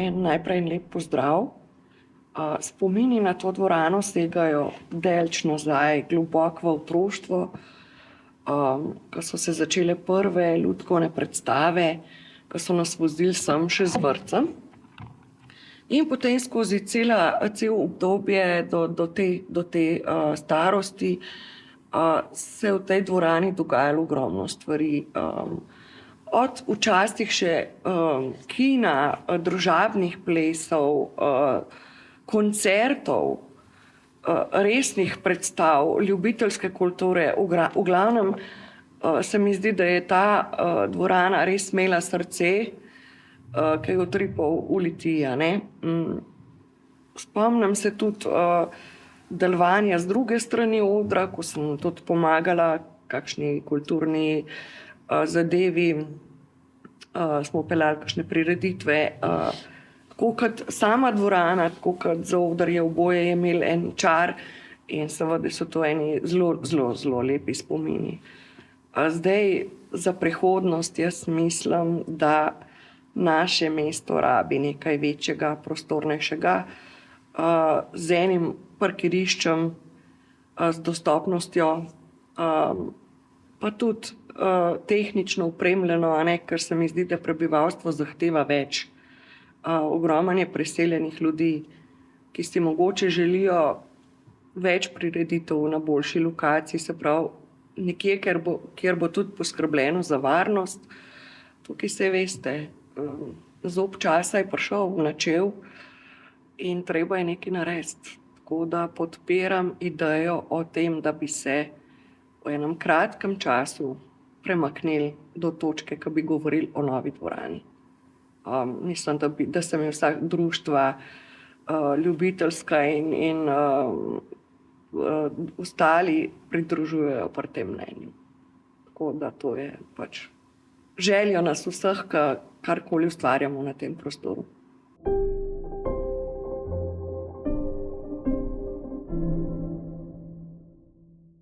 najprej en lep pozdrav. Spomini na to dvorano segajo daleč nazaj, globoko v otroštvo, ko so se začele prve lutkovne predstave, ko so nas vozili sem še z vrtcem. In potem skozi cel obdobje do te starosti se je v tej dvorani dogajalo ogromno stvari. Od včasih še kina, družabnih plesov, koncertov, resnih predstav, ljubiteljske kulture. V glavnem se mi zdi, da je ta dvorana res imela srce, ki je utripal v Litiji, ne. Spomnim se tudi delovanja z druge strani odra, ko sem tudi pomagala kakšni kulturni zadevi, smo peljali kakšne prireditve. Tako kot sama dvorana, tako kot zaodrje, oboje je imelo en čar in seveda so to eni zelo lepi spomini. Zdaj za prihodnost jaz mislim, da naše mesto rabi nekaj večjega, prostornejšega, z enim parkiriščem, z dostopnostjo, pa tudi tehnično opremljeno, a ne, ker se mi zdi, da prebivalstvo zahteva več. Ogromno je preseljenih ljudi, ki si mogoče želijo več prireditev na boljši lokaciji, se pravi nekje, kjer bo tudi poskrbljeno za varnost. Tukaj saj veste, zob časa je prišel, načel in treba je nekaj narediti. Tako da podpiram idejo o tem, da bi se v enem kratkem času premaknili do točke, ko bi govorili o novi dvorani. Mislim, da se mi vsa društva, ljubiteljska in ostali pridružujejo pri tem mnenju. Tako da to je pač želja nas vseh, karkoli ustvarjamo na tem prostoru.